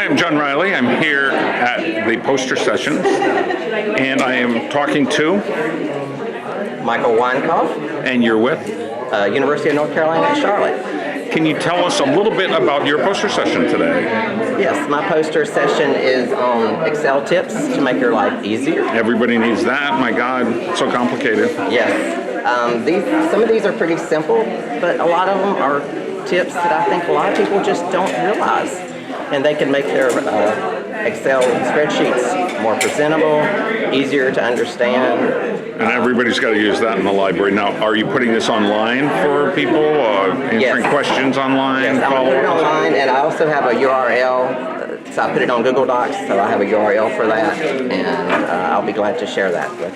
Hi, I'm John Riley. I'm here at the poster sessions, and I am talking to Michael Weinkoff, and you're with. University of North Carolina at Charlotte. Can you tell us a little bit about your poster session today? Yes, my poster session is on Excel tips to make your life easier. Everybody needs that. My God, it's so complicated. Yes. Some of these are pretty simple, but a lot of them are tips that I think a lot of people just don't realize. And they can make their Excel spreadsheets more presentable, easier to understand. And everybody's got to use that in the library. Now, are you putting this online for people? Answering questions online? Yes, I'm going to put it online, and I also have a URL. So I put it on Google Docs, so I have a URL for that, and I'll be glad to share that with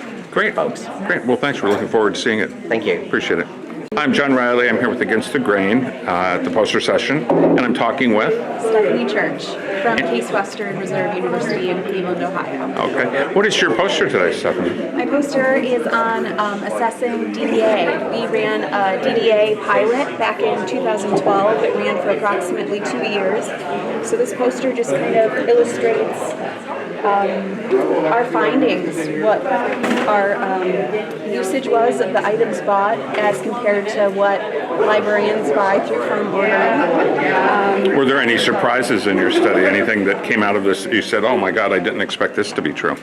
folks. Great. Well, thanks. We're looking forward to seeing it. Thank you. Appreciate it. I'm John Riley. I'm here with Against the Grain at the poster session, and I'm talking with Stephanie Church from Case Western Reserve University in Cleveland, Ohio. Okay. What is your poster today, Stephanie? My poster is on assessing DDA. We ran a DDA pilot back in 2012. It ran for approximately 2 years. So this poster just kind of illustrates our findings, what our usage was of the items bought as compared to what librarians buy through firm ordering. Were there any surprises in your study? Anything that came out of this that you said, oh my God, I didn't expect this to be true?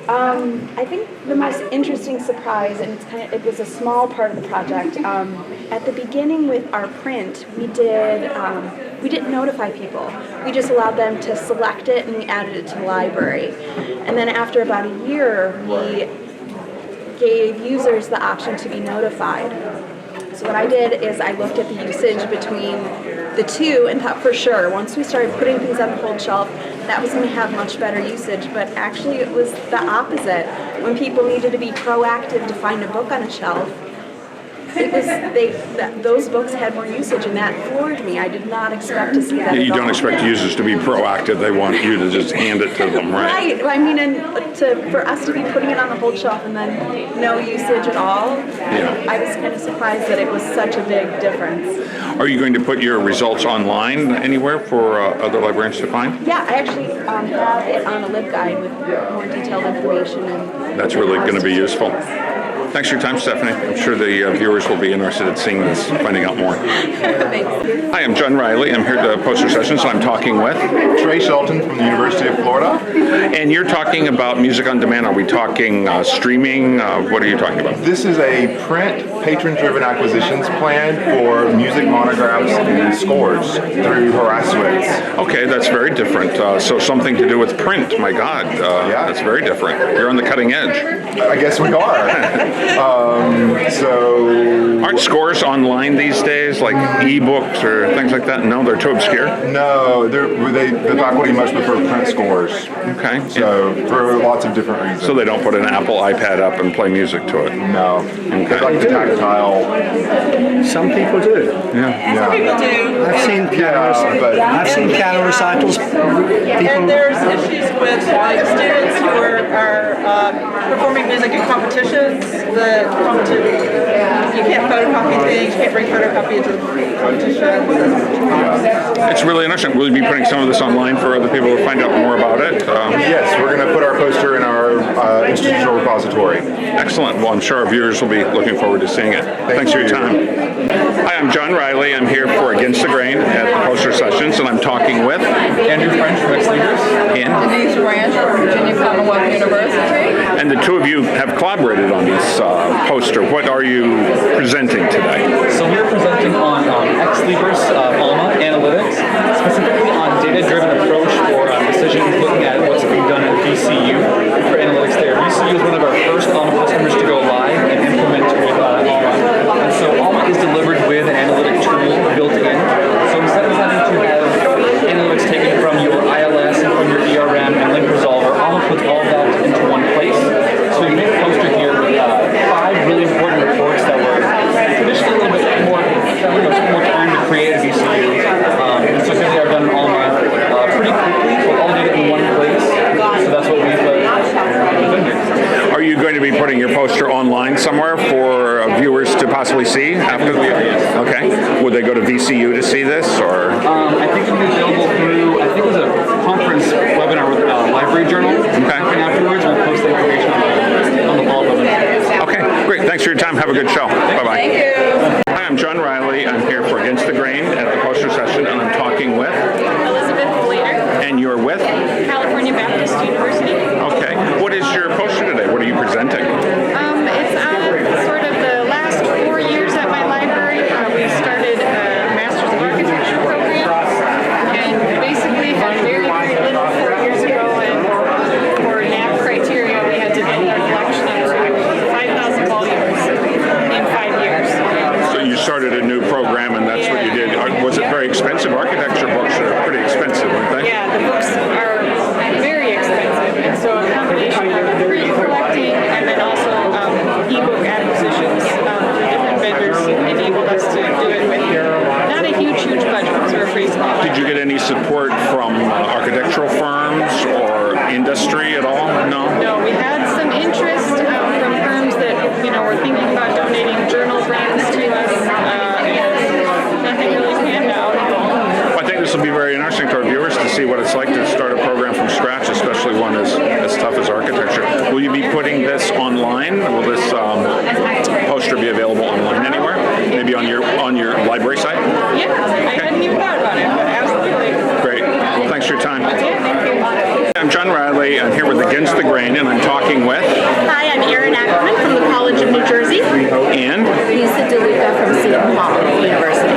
I think the most interesting surprise, and it was a small part of the project. At the beginning with our print, we didn't notify people. We just allowed them to select it and we added it to the library. And then after about a year, we gave users the option to be notified. So what I did is I looked at the usage between the two and thought for sure, once we started putting things on the hold shelf, that was going to have much better usage, but actually it was the opposite. When people needed to be proactive to find a book on a shelf, those books had more usage, and that floored me. I did not expect to see that. You don't expect users to be proactive. They want you to just hand it to them, right? Right. I mean, for us to be putting it on the hold shelf and then no usage at all, I was kind of surprised that it was such a big difference. Are you going to put your results online anywhere for other librarians to find? Yeah, I actually have it on a LibGuide with more detailed information. That's really going to be useful. Thanks for your time, Stephanie. I'm sure the viewers will be interested in seeing this, finding out more. Thanks. Hi, I'm John Riley. I'm here at the poster sessions, and I'm talking with Trey Shelton from the University of Florida. And you're talking about music on demand. Are we talking streaming? What are you talking about? This is a print patron-driven acquisitions plan for music monographs and scores through Harasswitz. Okay, that's very different. So something to do with print. My God, that's very different. You're on the cutting edge. I guess we are. Aren't scores online these days, like ebooks or things like that? No, they're too obscure? No, the faculty much prefer print scores. Okay. So for lots of different reasons. So they don't put an Apple iPad up and play music to it? No. Okay. They like the tactile. Some people do. Yeah. Some people do. I've seen piano recitals. And there's issues with like students who are performing music in competitions. You can't photocopy things. You can't bring photocopy into the competition. It's really interesting. Will you be putting some of this online for other people to find out more about it? Yes, we're going to put our poster in our institutional repository. Excellent. Well, I'm sure our viewers will be looking forward to seeing it. Thanks for your time. Hi, I'm John Riley. I'm here for Against the Grain at the poster sessions, and I'm talking with Andrew French from Leaders. And Denise Branch from Virginia Commonwealth University. And the two of you have collaborated on this poster. What are you presenting today? So we're presenting on ex-Libris ALMA analytics, specifically on data-driven approach for decisions looking at what's being done at VCU for analytics there. VCU is one of our first ALMA customers to go live and implement with ALMA. And so ALMA is delivered with an analytic tool built in. So instead of having to have analytics taken from your ILS and from your ERM and link resolver, ALMA puts all that into one place. So you make a poster here with 5 really important reports that were traditionally a little bit more time to create at VCU. And so here they are done in ALMA. going to be putting your poster online somewhere for viewers to possibly see after the Okay. Would they go to VCU to see this, or? I think it'll be available through, I think it was a conference webinar with Library Journal. Okay. And afterwards, we'll post the information on the follow-up webinar. Okay, great. Thanks for your time. Have a good show. Bye-bye. Thank you. Hi, I'm John Riley. I'm here for Against the Grain at the poster session, and I'm talking with. Elizabeth Blader, And you're with? California Baptist University. Okay. What is your poster today? What are you presenting? It's on sort of the last 4 years at my library. We started a Master's of Architecture program and basically had very, very little 4 years ago, and for NAP criteria we had to build our collection up to 5,000 volumes in 5 years. So you started a new program, and that's what you did. Was it very expensive? Architecture books are pretty expensive, aren't they? Yeah, the books are very expensive, and so a combination of pre-collecting and then also ebook acquisitions through different vendors enabled us to do it with not a huge budget, so we're pretty small. Did you get any support from architectural firms or industry at all? No? No, we had some interest from firms that were thinking about donating journal grants to us, and nothing really panned out. I think this will be very interesting to our viewers to see what it's like to start a program from scratch, especially one as tough as architecture. Will you be putting this online? Will this poster be available online anywhere? Maybe on your library site? Yeah, I hadn't even thought about it, but absolutely. Great. Well, thanks for your time. Yeah, thank you. I'm John Riley. I'm here with Against the Grain, and I'm talking with. Hi, I'm Erin Ackerman from the College of New Jersey. And Lisa DeLuca from Seton Hall University.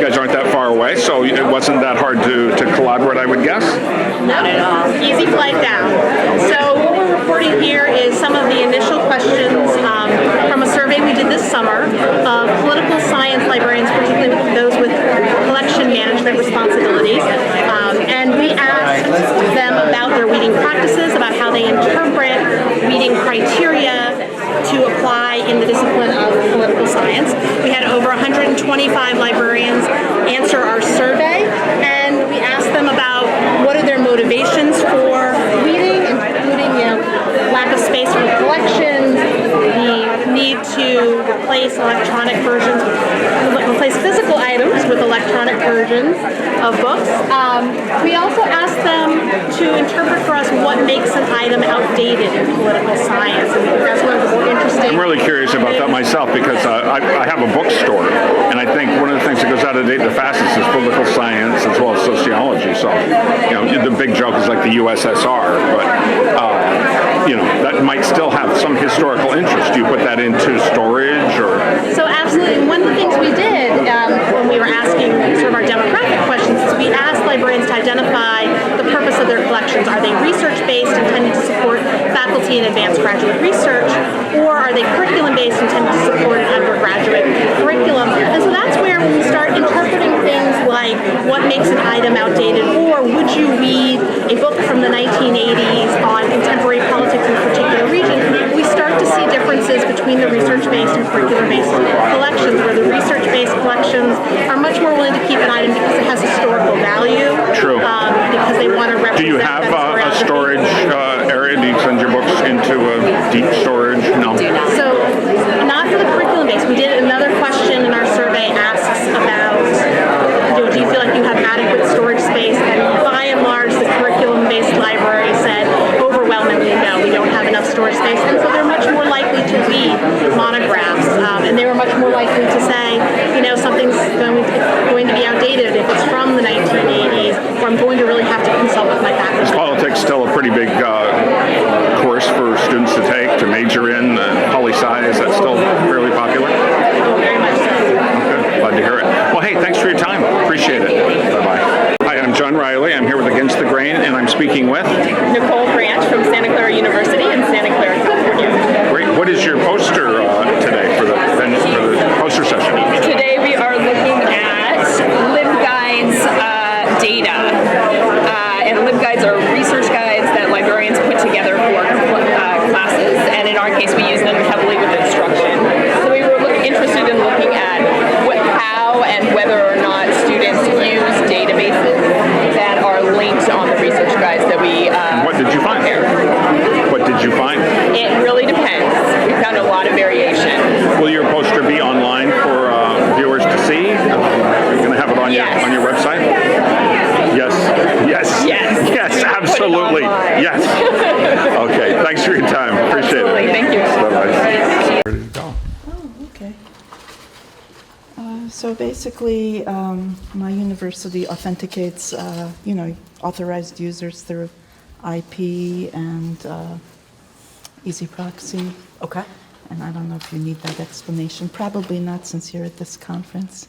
you guys aren't that far away, so it wasn't that hard to collaborate, I would guess. Not at all. Easy flight down. So what we're reporting here is some of the initial questions from a survey we did this summer of political science librarians, particularly those with collection management responsibilities. And we asked them about their reading practices, about how they interpret reading criteria to apply in the discipline of political science. We had over 125 librarians answer our survey, and we asked them about what are their motivations for reading, including lack of space for collections, the need to replace physical items with electronic versions of books. We also asked them to interpret for us what makes an item outdated in political science, and that's one of the more interesting. I'm really curious about that myself because I have a bookstore, and I think one of the things that goes out of date the fastest is political science as well as sociology. So, the big joke is like the USSR, but that might still have some historical interest. Do you put that into storage or? So absolutely. One of the things we did when we were asking sort of our demographic questions is we asked librarians to identify the purpose of their collections. Are they research-based, intended to support faculty and advanced graduate research, or are they curriculum-based, intended to support an undergraduate curriculum? And so that's where we start interpreting things like what makes an item outdated, or would you read a book from the 1980s on contemporary politics in a particular region? We start to see differences between the research-based and curricular-based collections, where the research-based collections are much more willing to keep an item because it has historical value. True. Because they want to represent. Do you have a storage area? Do you send your books into a deep storage? No. So, not for the curriculum base. We did another question in our survey asks about, do you feel like you have adequate storage space? And by and large, the curriculum-based library said overwhelmingly no, we don't have enough storage space. And so they're much more likely to read monographs, and they were much more likely to say, something's going to be outdated if it's from the 1980s, or I'm going to really have to consult with my faculty. Is politics still a pretty big course for students to take, to major in? Poli-sci, is that still fairly popular? Oh, very much so. Okay, glad to hear it. Well, hey, thanks for your time. Appreciate it. Bye-bye. Hi, I'm John Riley. I'm here with Against the Grain, and I'm speaking with Nicole Branch from Santa Clara University in Santa Clara, California. Great. What is your poster today for the poster session? Today we are looking at LibGuides data. And LibGuides are research guides that librarians put together for classes, and in our case we use them heavily with instruction. So we were interested in looking at how and whether or not students use databases that are linked on the research guides that we What did you find? prepare. What did you find? It really depends. So basically, my university authenticates, authorized users through IP and Easy Proxy. Okay. And I don't know if you need that explanation. Probably not, since you're at this conference.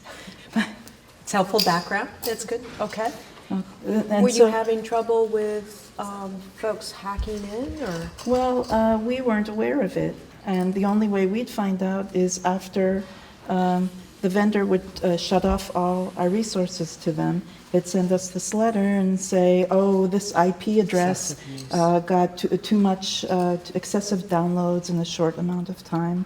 It's helpful background. That's good. Okay. And Were you so- having trouble with folks hacking in, or? Well, we weren't aware of it, and the only way we'd find out is after the vendor would shut off all our resources to them. They'd send us this letter and say, oh, this IP address got too much excessive downloads in a short amount of time,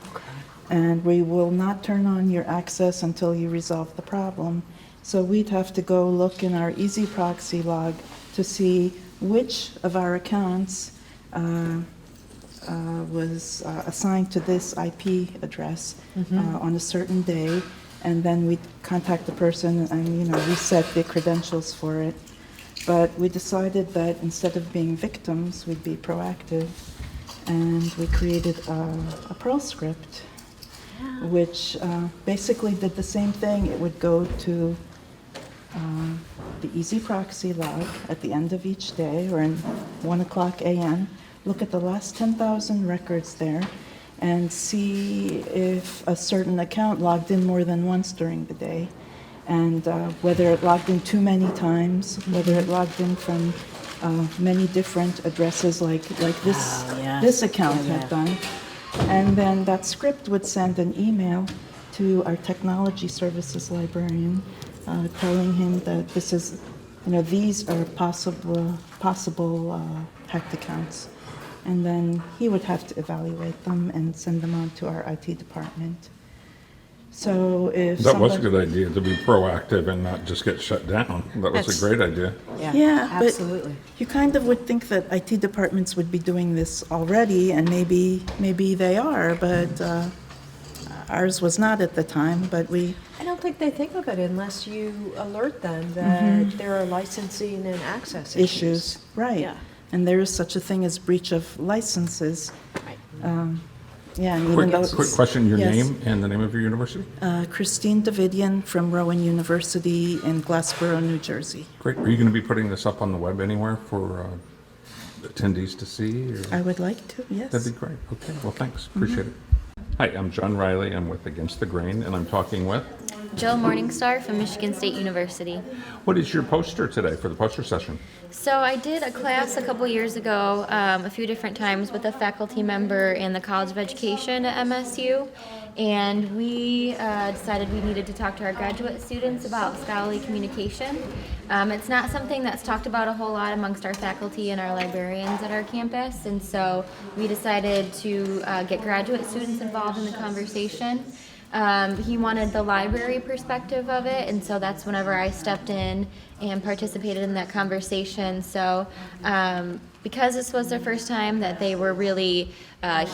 and we will not turn on your access until you resolve the problem. So we'd have to go look in our Easy Proxy log to see which of our accounts was assigned to this IP address on a certain day, and then we'd contact the person and reset the credentials for it. But we decided that instead of being victims, we'd be proactive, and we created a Perl script, which basically did the same thing. It would go to the Easy Proxy log at the end of each day, or in 1:00 a.m., look at the last 10,000 records there, and see if a certain account logged in more than once during the day, and whether it logged in too many times, whether it logged in from many different addresses like this account had done. And then that script would send an email to our technology services librarian, telling him that this is, these are possible hacked accounts. And then he would have to evaluate them and send them on to our IT department. So if That was a good idea, to be proactive and not just get shut down. That was a great idea. Yeah, absolutely. But you kind of would think that IT departments would be doing this already, and maybe they are, but ours was not at the time. But I don't think they think of it unless you alert them that there are licensing and access issues. Right. Yeah. And there is such a thing as breach of licenses. Right. And even though Quick question, your Yes. name and the name of your university? Christine Davidian from Rowan University in Glassboro, New Jersey. Great. Are you going to be putting this up on the web anywhere for attendees to see? Or? I would like to, yes. That'd be great. Okay, well, thanks. Appreciate it. Hi, I'm John Riley. I'm with Against the Grain, and I'm talking with... Jill Morningstar from Michigan State University. What is your poster today for the poster session? So I did a class a couple years ago, a few different times, with a faculty member in the College of Education at MSU, and we decided we needed to talk to our graduate students about scholarly communication. It's not something that's talked about a whole lot amongst our faculty and our librarians at our campus, and so we decided to get graduate students involved in the conversation. He wanted the library perspective of it, and so that's whenever I stepped in and participated in that conversation. So because this was the first time that they were really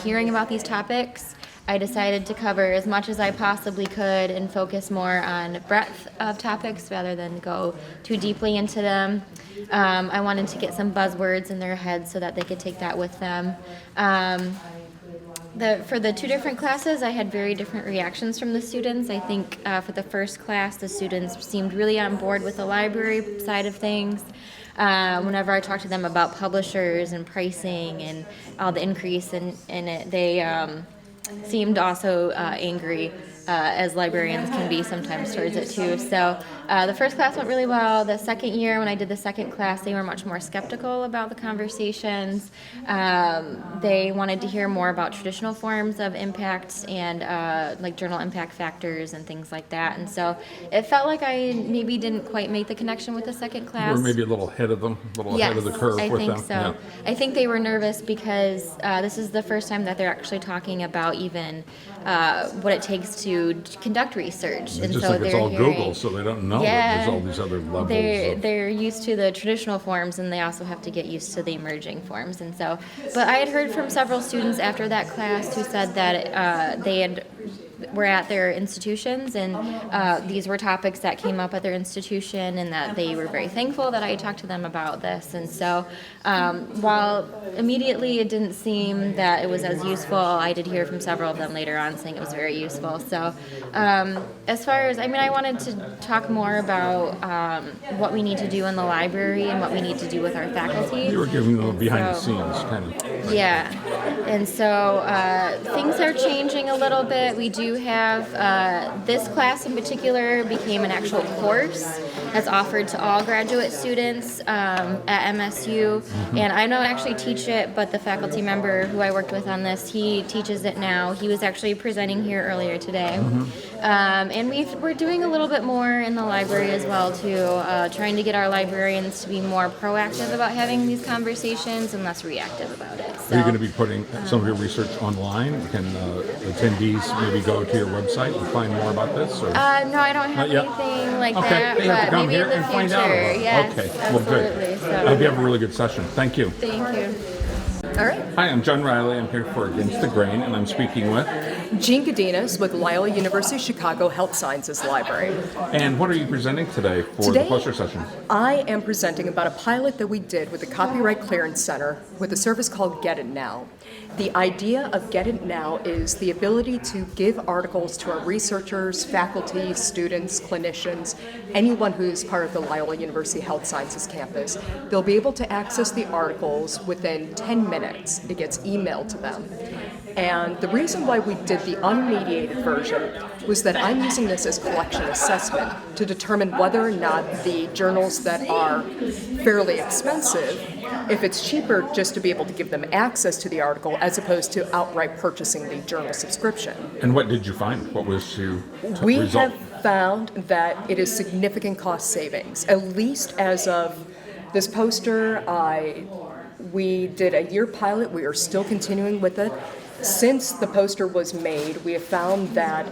hearing about these topics, I decided to cover as much as I possibly could and focus more on breadth of topics rather than go too deeply into them. I wanted to get some buzzwords in their heads so that they could take that with them. For the two different classes, I had very different reactions from the students. I think for the first class, the students seemed really on board with the library side of things. Whenever I talked to them about publishers and pricing and all the increase in it, they seemed also angry, as librarians can be sometimes towards it too. So the first class went really well. The second year, when I did the second class, they were much more skeptical about the conversations. They wanted to hear more about traditional forms of impact and like journal impact factors and things like that. And so it felt like I maybe didn't quite make the connection with the second class. Or maybe a little ahead of them, a little ahead of the curve I with think them. so. Yeah. I think they were nervous because this is the first time that they're actually talking about even what it takes to conduct research. It's just like it's all Google, so they don't know that there's all these other levels. They're used to the traditional forms, and they also have to get used to the emerging forms. And so, but I had heard from several students after that class who said that they had were at their institutions, and these were topics that came up at their institution, and that they were very thankful that I talked to them about this. And so while immediately it didn't seem that it was as useful, I did hear from several of them later on saying it was very useful. So as far as, I wanted to talk more about what we need to do in the library and what we need to do with our faculty. You were giving them behind the scenes kind of. Yeah, and so things are changing a little bit. We do have, this class in particular became an actual course that's offered to all graduate students at MSU. And I don't actually teach it, but the faculty member who I worked with on this, he teaches it now. He was actually presenting here earlier today. And we're doing a little bit more in the library as well too, trying to get our librarians to be more proactive about having these conversations and less reactive about it. So, Are you going to be putting some of your research online? Can attendees maybe go to your website and find more about this? Or? No, I don't have anything like that, they have to but come maybe here in the and future. find out about it. Yes, Okay, absolutely. well, good. So, I hope you have a really good session. Thank you. thank you. All right. Hi, I'm John Riley. I'm here for Against the Grain, and I'm speaking with. Gingka with Loyola University Chicago Health Sciences Library. And what are you presenting today for the poster session? I am presenting about a pilot that we did with the Copyright Clearance Center with a service called Get It Now. The idea of Get It Now is the ability to give articles to our researchers, faculty, students, clinicians, anyone who's part of the Loyola University Health Sciences campus. They'll be able to access the articles within 10 minutes. It gets emailed to them. And the reason why we did the unmediated version was that I'm using this as collection assessment to determine whether or not the journals that are fairly expensive, if it's cheaper just to be able to give them access to the article as opposed to outright purchasing the journal subscription. And what did you find? What was your We result? have found that it is significant cost savings, at least as of this poster. We did a year pilot. We are still continuing with it. Since the poster was made, we have found that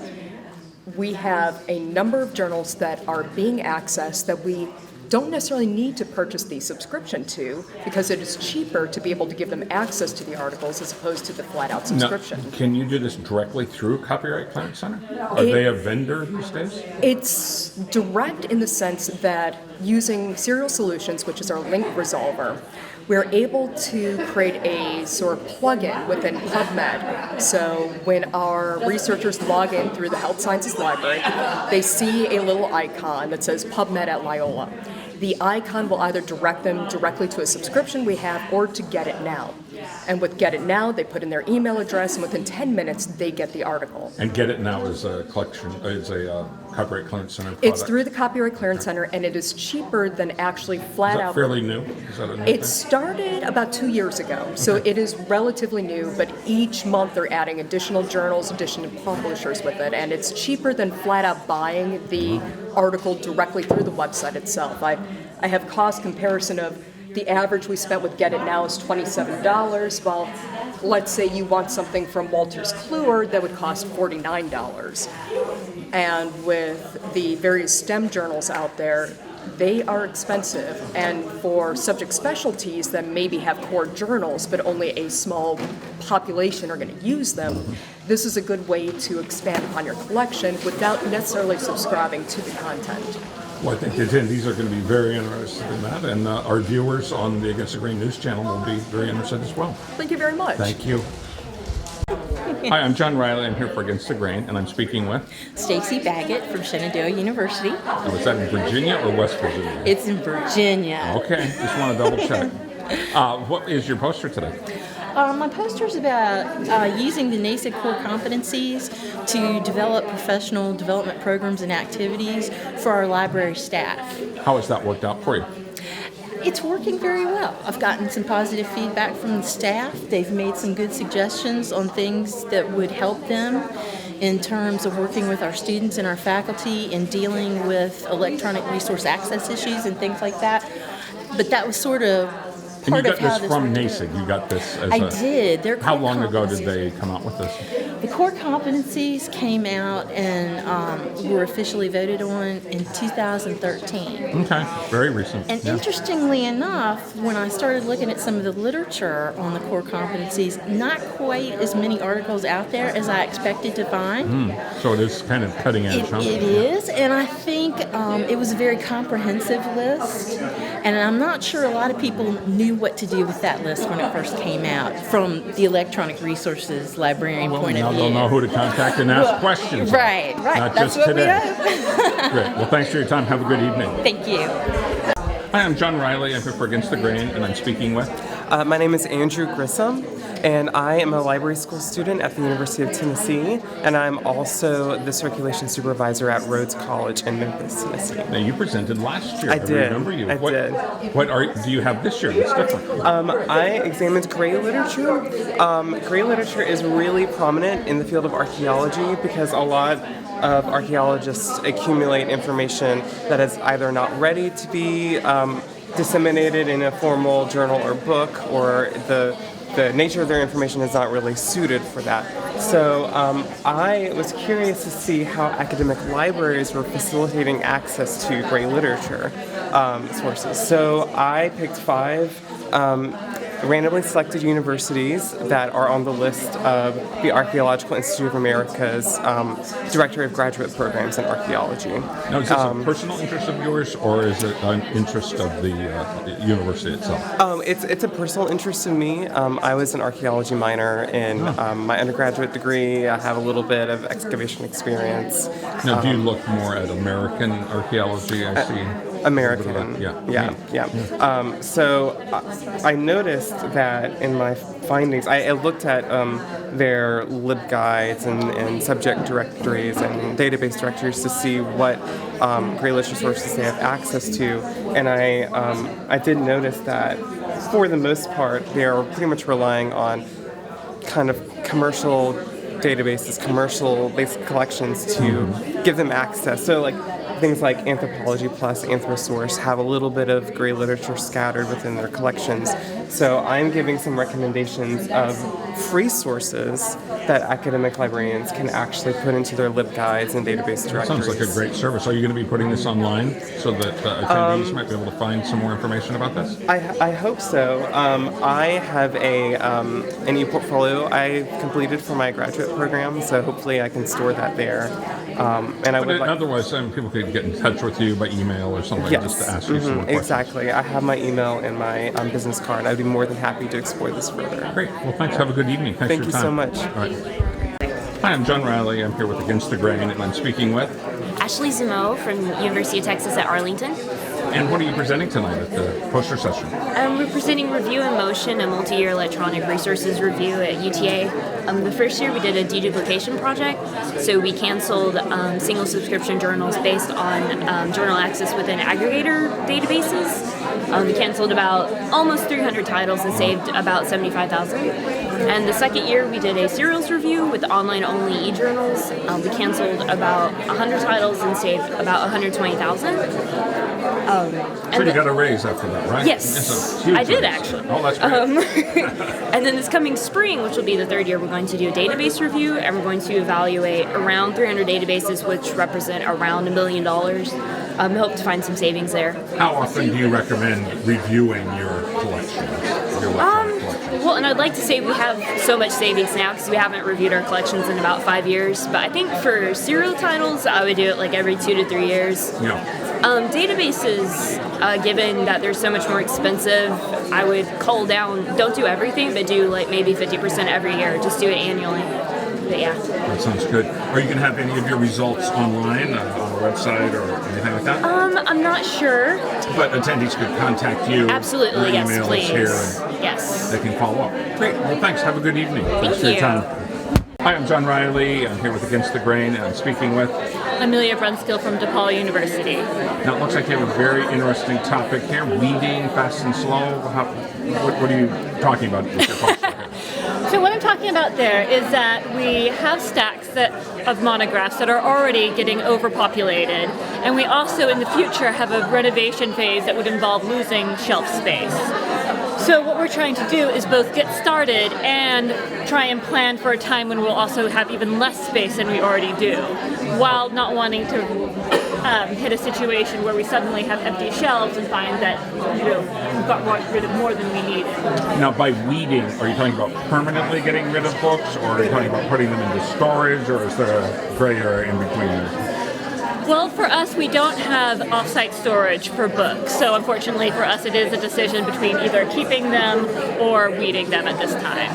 we have a number of journals that are being accessed that we don't necessarily need to purchase the subscription to, because it is cheaper to be able to give them access to the articles as opposed to the flat-out subscription. Now, can you do this directly through Copyright Clearance Center? Are they a vendor these days? It's direct in the sense that using Serial Solutions, which is our link resolver, we're able to create a sort of plugin within PubMed. So when our researchers log in through the Health Sciences Library, they see a little icon that says PubMed at Loyola. The icon will either direct them directly to a subscription we have or to Get It Now. And with Get It Now, they put in their email address, and within 10 minutes, they get the article. And Get It Now is a collection, is a Copyright Clearance Center product? It's through the Copyright Clearance Center, and it is cheaper than actually flat out. Is that fairly new? Is that a new It thing? started about 2 years ago, so it is relatively new, but each month they're adding additional journals, additional publishers with it, and it's cheaper than flat out buying the article directly through the website itself. I have cost comparison of the average we spent with Get It Now is $27, while let's say you want something from Walters Kluwer that would cost $49. And with the various STEM journals out there, they are expensive, and for subject specialties that maybe have core journals but only a small population are going to use them, this is a good way to expand upon your collection without necessarily subscribing to the content. Well, I think the attendees are going to be very interested in that, and our viewers on the Against the Grain News channel will be very interested as well. Thank you very much. Thank you. Hi, I'm John Riley. I'm here for Against the Grain, and I'm speaking with Stacey Baguette from Shenandoah University. Oh, is that in Virginia or West Virginia? It's in Virginia. Okay, just want to double check. What is your poster today? My poster is about using the NASIG core competencies to develop professional development programs and activities for our library staff. How has that worked out for you? It's working very well. I've gotten some positive feedback from the staff. They've made some good suggestions on things that would help them in terms of working with our students and our faculty and dealing with electronic resource access issues and things like that. But that was sort of And you part got of how this this from worked NASIG. You got this as I did. Their How core long ago did competencies. they come out with this? The core competencies came out and were officially voted on in 2013. Okay, very recent. And yeah. interestingly enough, when I started looking at some of the literature on the core competencies, not quite as many articles out there as I expected to find. So it is kind of cutting edge, huh? It is, and I think it was a very comprehensive list, and I'm not sure a lot of people knew what to do with that list when it first came out from the electronic resources librarian point Now of they'll view. know who to contact and ask questions. Right, Not that's just what today. we hope. Great. Well, thanks for your time. Have a good evening. Thank you. Hi, I'm John Riley. I'm here for Against the Grain, and I'm speaking with... My name is Andrew Grissom, and I am a library school student at the University of Tennessee, and I'm also the circulation supervisor at Rhodes College in Memphis, Tennessee. Now, you presented last year. I did. remember you. I what, did. What do you have this year that's different? I examined gray literature. Gray literature is really prominent in the field of archaeology because a lot of archaeologists accumulate information that is either not ready to be disseminated in a formal journal or book, or the nature of their information is not really suited for that. So I was curious to see how academic libraries were facilitating access to gray literature sources. So I picked 5 randomly selected universities that are on the list of the Archaeological Institute of America's Director of Graduate Programs in Archaeology. Now, is this a personal interest of yours, or is it an interest of the university itself? It's a personal interest in me. I was an archaeology minor in my undergraduate degree. I have a little bit of excavation experience. Now, do you look more at American archaeology? I see. American. Yeah. So I noticed that in my findings, I looked at their LibGuides and subject directories and database directories to see what gray literature sources they have access to, and I did notice that for the most part they are pretty much relying on kind of commercial databases, commercial based collections to give them access. So like things like Anthropology Plus, Anthrosource have a little bit of gray literature scattered within their collections. So I'm giving some recommendations of free sources that academic librarians can actually put into their LibGuides and database directories. Sounds like a great service. Are you going to be putting this online so that attendees might be able to find some more information about this? I hope so. I have an e-portfolio I completed for my graduate program, so hopefully I can store that there. And Otherwise, people could get in touch with you by email or something just to ask you some more questions. Exactly. I have my email and my business card. I'd be more than happy to explore this further. Great. Well, thanks. Have a good evening. Thanks Thank for you your so time. much. All right. Hi, I'm John Riley. I'm here with Against the Grain, and I'm speaking with... Ashley Zemo from University of Texas at Arlington. And what are you presenting tonight at the poster session? We're presenting Review in Motion, a multi-year electronic resources review at UTA. The first year we did a deduplication project, so we canceled single subscription journals based on journal access within aggregator databases. We canceled about almost 300 titles and saved about 75,000. And the second year we did a serials review with online-only e-journals. We canceled about 100 titles and saved about 120,000. So you got a raise after that, right? Yes, Huge I did raise. actually. Oh, that's great. And then this coming spring, which will be the third year, we're going to do a database review, and we're going to evaluate around 300 databases, which represent around $1 million. We hope to find some savings there. How often do you recommend reviewing your collections? Well, and I'd like to say we have so much savings now because we haven't reviewed our collections in about 5 years. But I think for serial titles, I would do it like every 2 to 3 years. Yeah. Databases, given that they're so much more expensive, I would cull down, don't do everything, but do like maybe 50% every year. Just do it annually. But yeah. That sounds good. Are you going to have any of your results online on the website or anything like that? I'm not sure. But attendees could contact you. Absolutely, Your yes, email please. is here. And Yes. They can follow up. Great. Well, thanks. Have a good evening. Thanks for you. your time. Hi, I'm John Riley. I'm here with Against the Grain, and I'm speaking with... Amelia Brunskill from DePaul University. Now, it looks like you have a very interesting topic here, reading fast and slow. What are you talking about with your poster here? So what I'm talking about there is that we have stacks of monographs that are already getting overpopulated, and we also in the future have a renovation phase that would involve losing shelf space. So what we're trying to do is both get started and try and plan for a time when we'll also have even less space than we already do, while not wanting to hit a situation where we suddenly have empty shelves and find that we've got rid of more than we needed. Now, by weeding, are you talking about permanently getting rid of books, or are you talking about putting them into storage, or is there a gray area in between there? Well, for us, we don't have off-site storage for books, so unfortunately for us, it is a decision between either keeping them or weeding them at this time.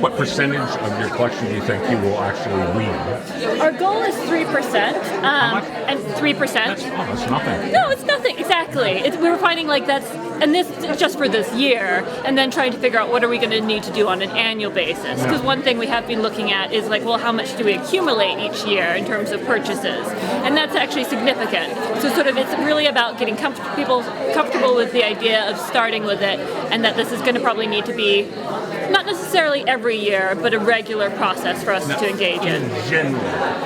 What percentage of your collection do you think you will actually weed? Our goal is 3%. And 3%. That's nothing. No, it's nothing. Exactly. We were finding like that's, and this is just for this year, and then trying to figure out what are we going to need to do on an annual basis. Because one thing we have been looking at is like, well, how much do we accumulate each year in terms of purchases? And that's actually significant. So sort of it's really about getting people comfortable with the idea of starting with it, and that this is going to probably need to be not necessarily every year, but a regular process for us to engage in. In general,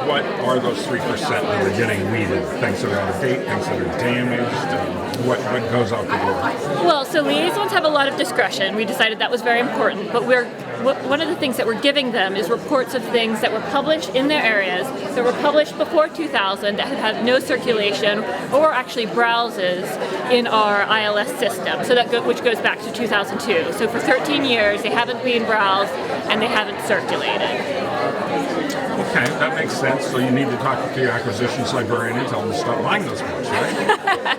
what are those 3% that are getting weeded? Things that are out of date, things that are damaged, what goes out the door? Well, so liaisons have a lot of discretion. We decided that was very important, but one of the things that we're giving them is reports of things that were published in their areas, that were published before 2000, that had had no circulation, or actually browses in our ILS system, so which goes back to 2002. So for 13 years, they haven't been browsed and they haven't circulated. Okay, that makes sense. So you need to talk to your acquisitions librarian and tell them to stop buying those books, right?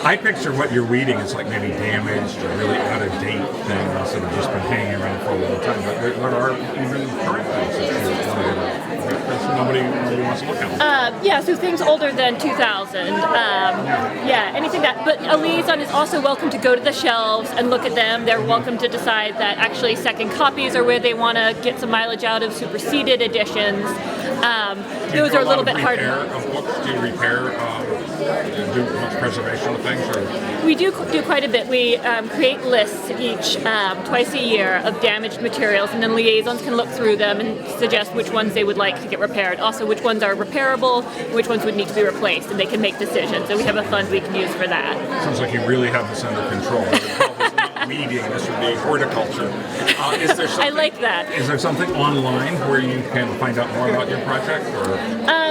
I picture what you're reading is like maybe damaged or really out of date things that have just been hanging around for a long time. But there are even current things that you want to get out. Nobody wants to look at them. Yeah, so things older than 2000. Yeah, anything that. But a liaison is also welcome to go to the shelves and look at them. They're welcome to decide that actually second copies are where they want to get some mileage out of superseded editions. Those are a little bit harder. Of books? Do you repair? Do much preservation of things? Or? We do quite a bit. We create lists twice a year of damaged materials, and then liaisons can look through them and suggest which ones they would like to get repaired. Also, which ones are repairable, which ones would need to be replaced, and they can make decisions. So we have a fund we can use for that. Sounds like you really have this under control. Weeding, this would be horticulture. Is there something, I like that. Is there something online where you can find out more about your project, or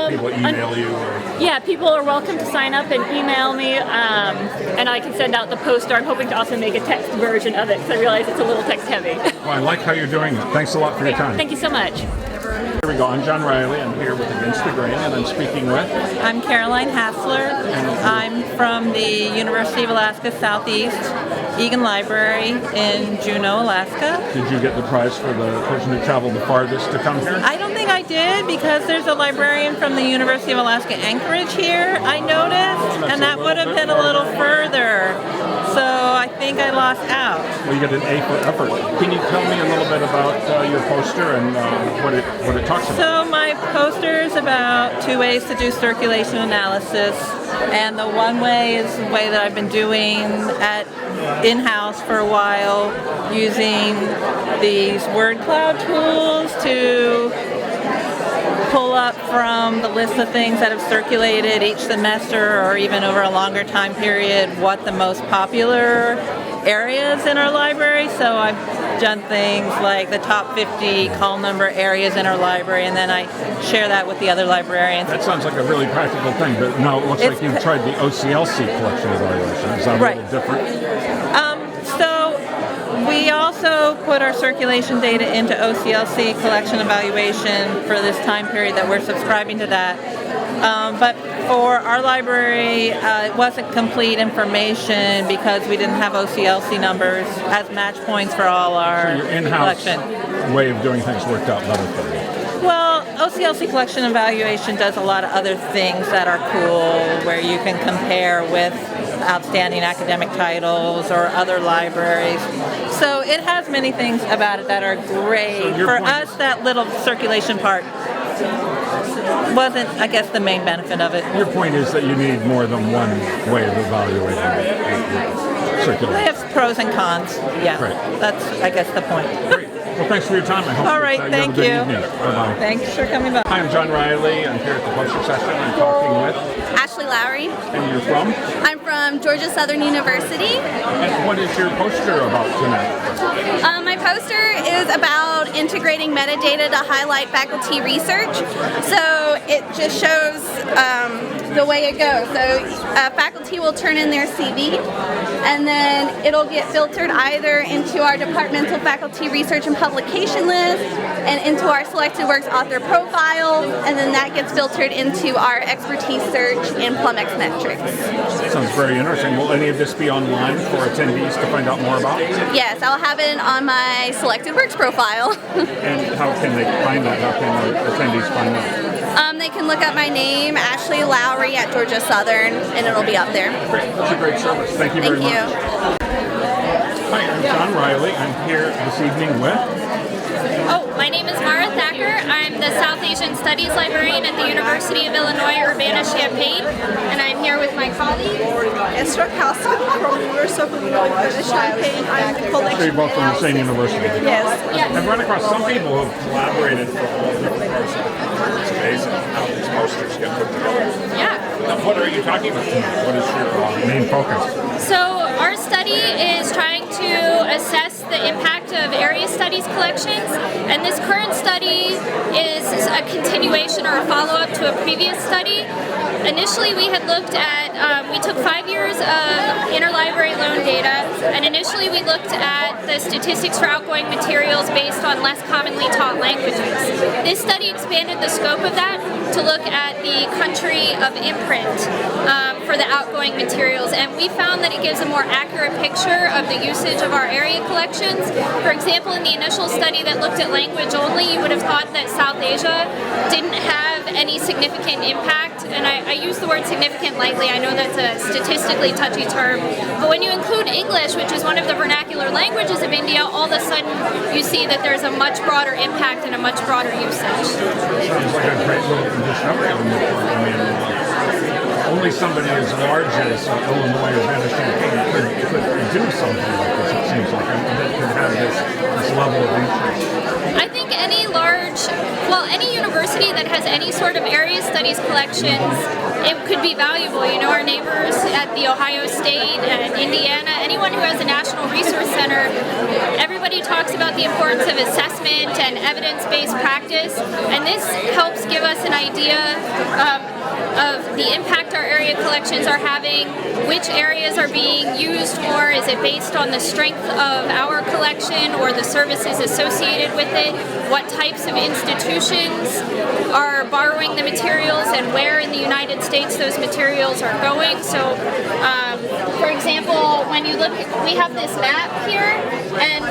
people email you? Or? Yeah, people are welcome to sign up and email me, and I can send out the poster. I'm hoping to also make a text version of it, because I realize it's a little text heavy. Well, I like how you're doing it. Thanks a lot for your time. Thank you so much. Here we go. I'm John Riley. I'm here with Against the Grain, and I'm speaking with... I'm Caroline Hassler. I'm from the University of Alaska Southeast Egan Library in Juneau, Alaska. Did you get the prize for the person who traveled the farthest to come here? I don't think I did, because there's a librarian from the University of Alaska Anchorage here, I noticed, and that would have been a little further. So I think I lost out. Well, you get an A for effort. Can you tell me a little bit about your poster and what it talks about? So my poster is about 2 ways to do circulation analysis, and the one way is the way that I've been doing in-house for a while, using these word cloud tools to pull up from the list of things that have circulated each semester, or even over a longer time period, what the most popular areas in our library. So I've done things like the top 50 call number areas in our library, and then I share that with the other librarians. That sounds like a really practical thing, but now it looks like you've tried the OCLC collection evaluation. Is that a little different? So we also put our circulation data into OCLC collection evaluation for this time period that we're subscribing to that. But for our library, it wasn't complete information because we didn't have OCLC numbers as match points for all our so your in-house collection. Way of doing things worked out better for you. Well, OCLC collection evaluation does a lot of other things that are cool, where you can compare with outstanding academic titles or other libraries. So it has many things about it that are great. So for us, that little circulation part wasn't, I guess, the main benefit of it. Your point is that you need more than one way of evaluating circulation. It has pros and cons. Yeah, Great. That's, I guess, the point. Great. Well, thanks for your time. I hope All right, you thank have a good you. evening. Bye-bye. Thanks for coming by. Hi, I'm John Riley. I'm here at the poster session. I'm talking with, Ashley Lowry. and you're from? I'm from Georgia Southern University. And what is your poster about tonight? My poster is about integrating metadata to highlight faculty research. So it just shows the way it goes. So faculty will turn in their CV, and then it'll get filtered either into our departmental faculty research and publication list and into our selected works author profile, and then that gets filtered into our expertise search and Plumex metrics. Sounds very interesting. Will any of this be online for attendees to find out more about? Yes, I'll have it on my selected works profile. And how can they find that? How can the attendees find that? They can look up my name, Ashley Lowry at Georgia Southern, and it'll be up there. Great. That's a great service. Thank you very much. Hi, I'm John Riley. I'm here this evening with... Oh, my name is Mara Thacker. I'm the South Asian Studies Librarian at the University of Illinois Urbana-Champaign, and I'm here with my colleague, Esther Calston from the University of Illinois Urbana-Champaign. I'm the collection. So you're both from the same university? Yes. I've run across some people who have collaborated for all different parts of the space and how these posters get put together. Yeah. Now, what are you talking about tonight? What is your main focus? So our study is trying to assess the impact of area studies collections, and this current study is a continuation or a follow-up to a previous study. Initially we had looked at, we took 5 years of interlibrary loan data, and initially we looked at the statistics for outgoing materials based on less commonly taught languages. This study expanded the scope of that to look at the country of imprint for the outgoing materials, and we found that it gives a more accurate picture of the usage of our area collections. For example, in the initial study that looked at language only, you would have thought that South Asia didn't have any significant impact, and I use the word significant lightly. I know that's a statistically touchy term, but when you include English, which is one of the vernacular languages of India, all of a sudden you see that there's a much broader impact and a much broader usage. Sounds like a great little discovery on your part. I mean, only somebody as large as Illinois Urbana-Champaign could do something like this, it seems like, that could have this level of interest. I think any any university that has any sort of area studies collections, it could be valuable. You know, our neighbors at the Ohio State and Indiana, anyone who has a national resource center, everybody talks about the importance of assessment and evidence-based practice, and this helps give us an idea of the impact our area collections are having, which areas are being used more, is it based on the strength of our collection or the services associated with it, what types of institutions are borrowing the materials and where in the United States those materials are going. So, for example, when you look, we have this map here, and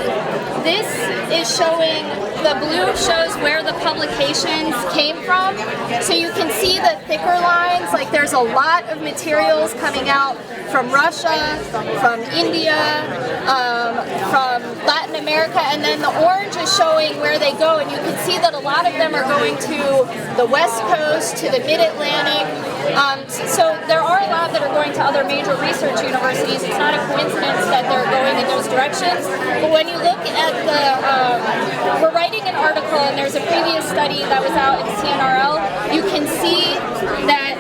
this is showing, the blue shows where the publications came from. So you can see the thicker lines, like there's a lot of materials coming out from Russia, from India, from Latin America, and then the orange is showing where they go, and you can see that a lot of them are going to the West Coast, to the Mid-Atlantic. So there are a lot that are going to other major research universities. It's not a coincidence that they're going in those directions. But when you look at we're writing an article, and there's a previous study that was out in CNRL, you can see that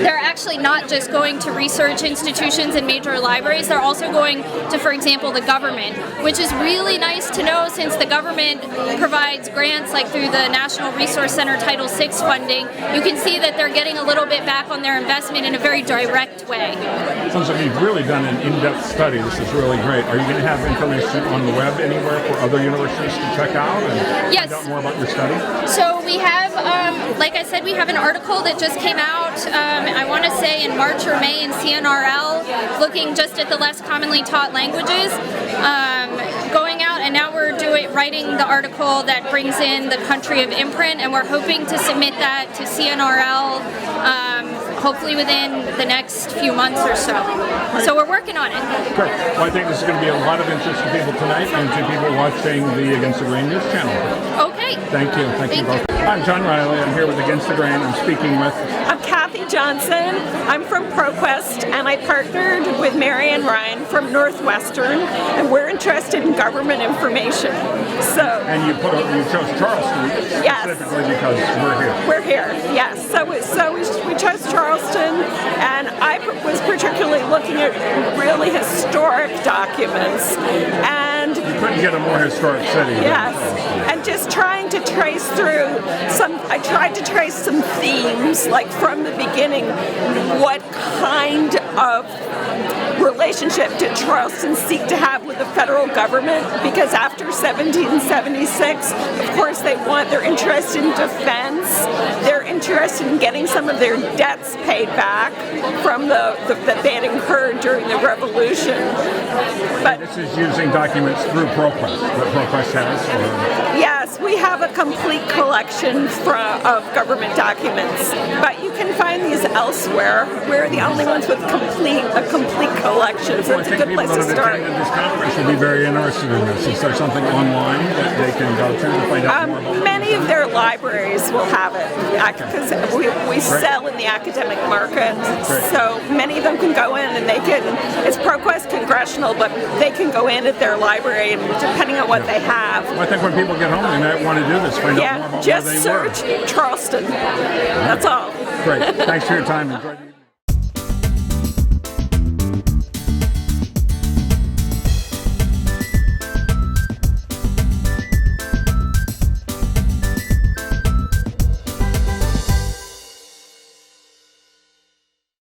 they're actually not just going to research institutions and major libraries, they're also going to, for example, the government, which is really nice to know since the government provides grants like through the National Resource Center Title VI funding. You can see that they're getting a little bit back on their investment in a very direct way. Sounds like you've really done an in-depth study. This is really great. Are you going to have information on the web anywhere for other universities to check out and find out more about your study? So we have, like I said, we have an article that just came out, I want to say in March or May in CNRL, looking just at the less commonly taught languages, going out, and now we're writing the article that brings in the country of imprint, and we're hoping to submit that to CNRL hopefully within the next few months or so. So we're working on it. Great. Well, I think this is going to be a lot of interest to people tonight and to people watching the Against the Grain News channel. Okay. Great. Thank you. Thank you both. I'm John Riley. I'm here with Against the Grain. I'm speaking with... I'm Cathy Johnson. I'm from ProQuest, and I partnered with Mary and Ryan from Northwestern, and we're interested in government information. So. And you chose Charleston specifically because we're here. We're here, yes. So we chose Charleston, and I was particularly looking at really historic documents. And you couldn't get a more historic city. Yes, and just trying to trace through I tried to trace some themes, like from the beginning, what kind of relationship did Charleston seek to have with the federal government? Because after 1776, of course, they're interested in defense. They're interested in getting some of their debts paid back from that they had incurred during the Revolution. But this is using documents through ProQuest, that ProQuest has? Yes, we have a complete collection of government documents, but you can find these elsewhere. We're the only ones with a complete collection, so it's a good place to start. This conference will be very interested in this. Is there something online that they can go to find out more about it? Many of their libraries will have it, because we sell in the academic market, so many of them can go in and it's ProQuest Congressional, but they can go in at their library, and depending on what they have. Well, I think when people get home, they might want to do this, find out more about just where they were. search Charleston. That's all. Great. Thanks for your time. Enjoy the